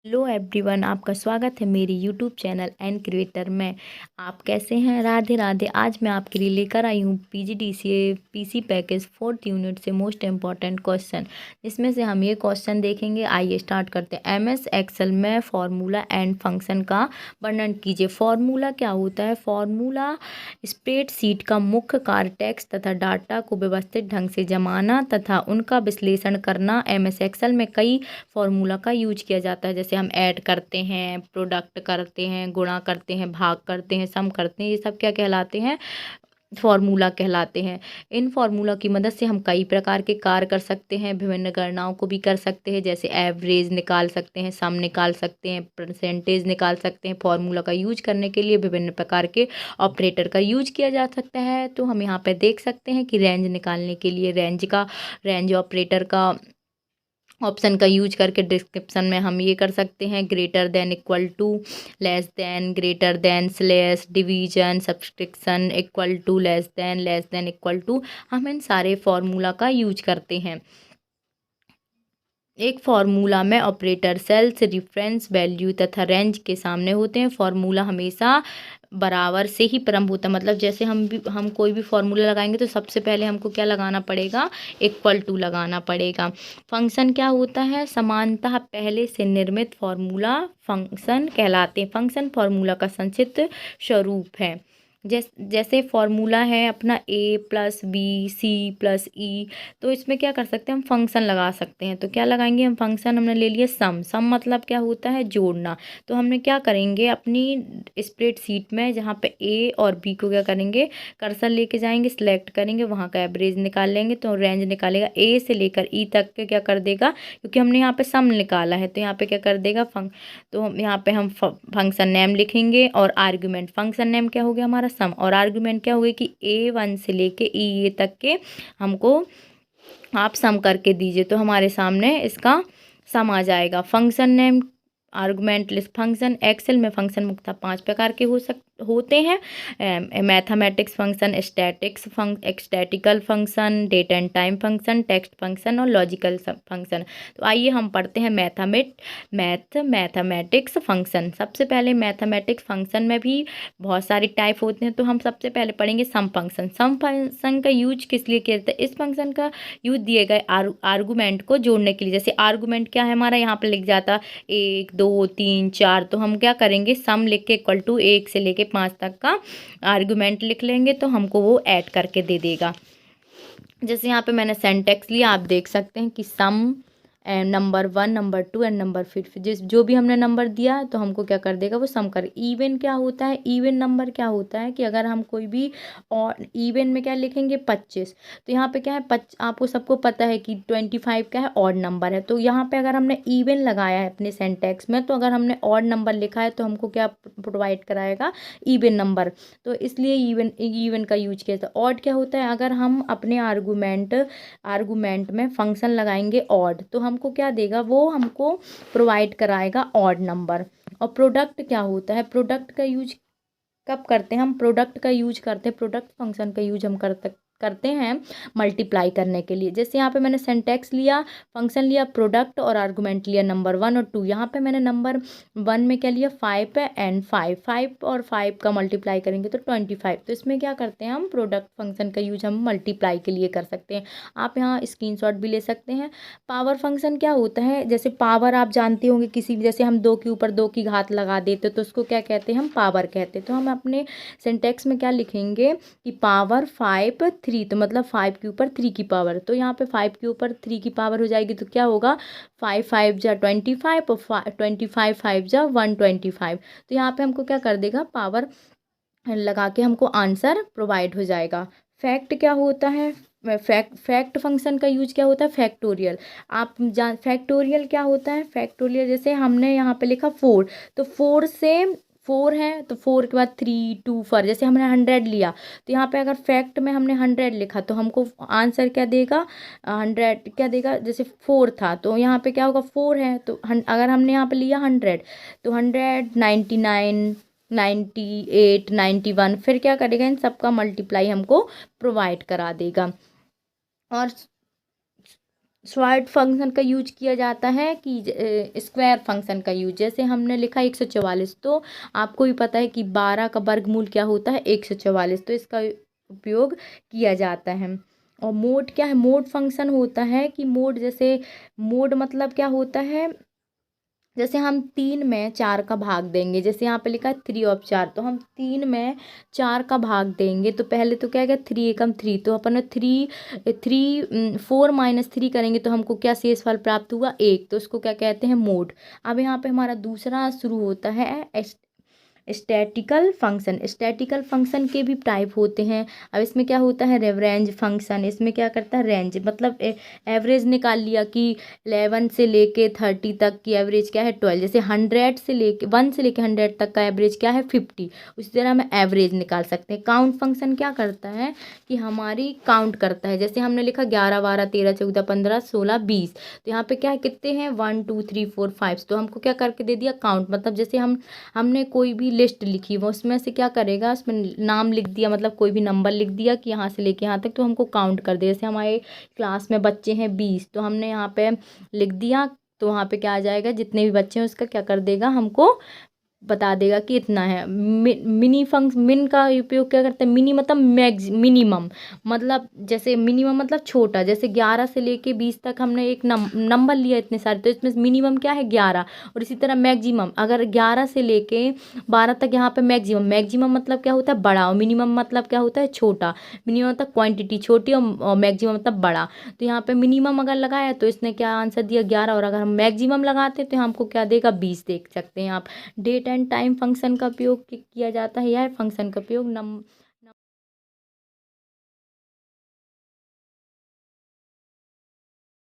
Hello everyone, आपका स्वागत है मेरी यूट्यूब चैनल एंड क्रिएटर में। आप कैसे हैं? राधे राधे। आज मैं आपके लिए लेकर आई हूँ PGDCA PC package 4th unit से मोस्ट इम्पॉर्टेंट क्वेश्चन। इसमें से हम ये क्वेश्चन देखेंगे। आइए स्टार्ट करते हैं। एमएस एक्सेल में फार्मूला एंड फंक्शन का वर्णन कीजिए। फार्मूला क्या होता है? फार्मूला स्प्रेडशीट का मुख्य कार्य टेक्स्ट तथा डाटा को व्यवस्थित ढंग से जमाना तथा उनका विश्लेषण करना। एमएस एक्सेल में कई फार्मूला का यूज किया जाता है, जैसे हम ऐड करते हैं, प्रोडक्ट करते हैं, गुणा करते हैं, भाग करते हैं, सम करते हैं। ये सब क्या कहलाते हैं? फार्मूला कहलाते हैं। इन फार्मूला की मदद से हम कई प्रकार के कार्य कर सकते हैं, विभिन्न गणनाओं को भी कर सकते हैं, जैसे एवरेज निकाल सकते हैं, सम निकाल सकते हैं, परसेंटेज निकाल सकते हैं। फार्मूला का यूज करने के लिए विभिन्न प्रकार के ऑपरेटर का यूज किया जा सकता है। तो हम यहाँ पे देख सकते हैं कि रेंज निकालने के लिए रेंज ऑपरेटर का ऑप्शन का यूज करके डिस्क्रिप्शन में हम ये कर सकते हैं, greater than, equal to, less than, greater than, slash, division, subtraction, equal to, less than, equal to. हम इन सारे फॉर्मूला का यूज करते हैं। एक फार्मूला में ऑपरेटर सेल्स, रिफरेंस वैल्यू तथा रेंज के सामने होते हैं। फार्मूला हमेशा बराबर से ही प्रारंभ होता है, मतलब जैसे हम कोई भी फार्मूला लगाएंगे तो सबसे पहले हमको क्या लगाना पड़ेगा? इक्वल टू लगाना पड़ेगा। फंक्शन क्या होता है? समानतः पहले से निर्मित फार्मूला फंक्शन कहलाते हैं। फंक्शन फार्मूला का संक्षिप्त स्वरूप है। जैसे फॉर्मूला है अपना a+b+c+e, तो इसमें क्या कर सकते हैं? हम फंक्शन लगा सकते हैं। तो क्या लगाएंगे हम? फंक्शन हमने ले लिया सम। सम मतलब क्या होता है? जोड़ना। तो हमने क्या करेंगे? अपनी स्प्रेडशीट में जहाँ पे ए और बी को क्या करेंगे? कर्सर लेके जाएंगे, सिलेक्ट करेंगे, वहाँ का एवरेज निकाल लेंगे तो रेंज निकालेगा ए से लेकर ई तक के। क्या कर देगा? क्योंकि हमने यहाँ पे सम निकाला है तो यहाँ पे क्या कर देगा? तो हम यहाँ पे हम फंक्शन नेम लिखेंगे और आर्गुमेंट। फंक्शन नेम क्या हो गया? हमारा सम। और आर्गुमेंट क्या हो गया? कि A1 से लेके ई तक के हमको आप सम करके दीजिए, तो हमारे सामने इसका सम आ जाएगा। Function name, argument list, function. Excel में फंक्शन मुख्यतः 5 प्रकार के होते हैं। Mathematics function, statical function, date and time function, text function और लॉजिकल फंक्शन। तो आइए हम पढ़ते हैं मैथमेटिक्स फंक्शन। सबसे पहले मैथमेटिक्स फंक्शन में भी बहुत सारे टाइप होते हैं, तो हम सबसे पहले पढ़ेंगे सम फंक्शन। सम फंक्शन का यूज किस लिए किया जाता है? इस फंक्शन का यूज दिए गए आर्गुमेंट को जोड़ने के लिए। जैसे आर्गुमेंट क्या है हमारा? यहाँ पे लिख जाता 1 2 3 4, तो हम क्या करेंगे? सम लिख के इक्वल टू 1 से लेके 5 तक का आर्गुमेंट लिख लेंगे तो हमको वो ऐड करके दे देगा। जैसे यहाँ पे मैंने सेंटेक्स लिया, आप देख सकते हैं कि sum and number 1, number 2 and number 5, जिस जो भी हमने नंबर दिया तो हमको क्या कर देगा? वो सम कर। इवन क्या होता है? इवन नंबर क्या होता है कि अगर हम कोई भी, और इवन में क्या लिखेंगे? 25। तो यहाँ पे क्या है? आपको सबको पता है कि 25 क्या है? ऑड नंबर है। तो यहाँ पे अगर हमने इवन लगाया है अपने सेंटेक्स में, तो अगर हमने ऑड नंबर लिखा है तो हमको क्या प्रोवाइड कराएगा? Even number. तो इसलिए इवन का यूज किया जाता है। ऑड क्या होता है? अगर हम अपने आर्गुमेंट में फंक्शन लगाएंगे ऑड, तो हमको क्या देगा? वो हमको प्रोवाइड कराएगा ऑड नंबर। और प्रोडक्ट क्या होता है? प्रोडक्ट का यूज कब करते हैं? हम प्रोडक्ट का यूज करते हैं, प्रोडक्ट फंक्शन का यूज हम करते हैं मल्टीप्लाई करने के लिए। जैसे यहाँ पे मैंने सिंटैक्स लिया, फंक्शन लिया, प्रोडक्ट और आर्गुमेंट लिया नंबर 1 और 2। यहाँ पे मैंने नंबर 1 में क्या लिया? 5 है एंड 5 और 5 का मल्टीप्लाई करेंगे तो 25। तो इसमें क्या करते हैं? हम प्रोडक्ट फंक्शन का यूज हम मल्टीप्लाई के लिए कर सकते हैं। आप यहाँ स्क्रीनशॉट भी ले सकते हैं। पावर फंक्शन क्या होता है? जैसे पावर आप जानते होंगे, किसी भी, जैसे हम 2 के ऊपर 2 की घात लगा देते तो उसको क्या कहते हैं? हम पावर कहते हैं। तो हम अपने सिंटेक्स में क्या लिखेंगे कि पावर 5 3, तो मतलब 5 के ऊपर 3 की पावर। तो यहाँ पे 5 के ऊपर 3 की पावर हो जाएगी तो क्या होगा? 5 5 जा 25 और 25 5 जा 125। तो यहाँ पे हमको क्या कर देगा? पावर लगा के हमको आंसर प्रोवाइड हो जाएगा। फैक्ट क्या होता है? फैक्ट फंक्शन का यूज क्या होता है? फैक्टोरियल। आप जान, फैक्टोरियल क्या होता है? फैक्टोरियल जैसे हमने यहाँ पे लिखा 4, तो 4 से 4 है तो 4 के बाद 3 2 4, जैसे हमने 100 लिया तो यहाँ पे अगर फैक्ट में हमने 100 लिखा तो हमको आंसर क्या देगा? 100 क्या देगा? जैसे 4 था तो यहाँ पे क्या होगा? 4 है तो अगर हमने यहाँ पे लिया 100 तो 100 99 98 91, फिर क्या करेगा? इन सबका मल्टीप्लाई हमको प्रोवाइड करा देगा। और शॉर्ट फंक्शन का यूज किया जाता है कि स्क्वायर फंक्शन का यूज, जैसे हमने लिखा 144, तो आपको भी पता है कि 12 का वर्गमूल क्या होता है 144, तो इसका उपयोग किया जाता है। और मोड क्या है, मोड फंक्शन होता है कि मोड, जैसे मोड मतलब क्या होता है, जैसे हम 3 में 4 का भाग देंगे, जैसे यहाँ पे लिखा है 3/4, तो हम 3 में 4 का भाग देंगे, तो पहले तो क्या है 3 एकम 3, तो अपन 4 - 3 करेंगे तो हमको क्या शेषफल प्राप्त हुआ 1, तो उसको क्या कहते हैं मोड। अब यहाँ पे हमारा दूसरा शुरू होता है स्टैटिकल फंक्शन। स्टैटिकल फंक्शन के भी टाइप होते हैं। अब इसमें क्या होता है रेंज फंक्शन, इसमें क्या करता है रेंज मतलब एवरेज निकाल लिया कि 11 से लेके 30 तक की एवरेज क्या है 12, जैसे 100 से लेके 1 से लेके 100 तक का एवरेज क्या है 50, उसी तरह हम एवरेज निकाल सकते हैं। काउंट फंक्शन क्या करता है कि हमारी काउंट करता है, जैसे हमने लिखा 11 12 13 14 15 16 20, तो यहाँ पे क्या है कितने हैं 1 2 3 4 5, तो हमको क्या करके दे दिया काउंट, मतलब जैसे हमने कोई भी लिस्ट लिखी वो उसमें से क्या करेगा, उसमें नाम लिख दिया, मतलब कोई भी नंबर लिख दिया कि यहाँ से लेके यहाँ तक, तो हमको काउंट कर दे। जैसे हमारे क्लास में बच्चे हैं 20, तो हमने यहाँ पे लिख दिया, तो वहाँ पे क्या आ जाएगा जितने भी बच्चे हैं उसका क्या कर देगा हमको बता देगा कि इतना है। मिनी फंक्शन, मिन का उपयोग क्या करते हैं, मिनी मतलब मैक्स मिनिमम, मतलब जैसे मिनिमम मतलब छोटा, जैसे 11 से लेके 20 तक हमने एक नंबर लिया इतने सारे, तो इसमें मिनिमम क्या है 11, और इसी तरह मैक्सिमम अगर 11 से लेके 12 तक, यहाँ पे मैक्सिमम, मैक्सिमम मतलब क्या होता है बड़ा, और मिनिमम मतलब क्या होता है छोटा। मिनिमम मतलब क्वांटिटी छोटी, और मैक्सिमम मतलब बड़ा, तो यहाँ पे मिनिमम अगर लगाया तो इसने क्या आंसर दिया 11, और अगर हम मैक्सिमम लगाते तो हमको क्या देगा 20, देख सकते हैं आप। डेट एंड टाइम फंक्शन का उपयोग किया जाता है, यह फंक्शन का उपयोग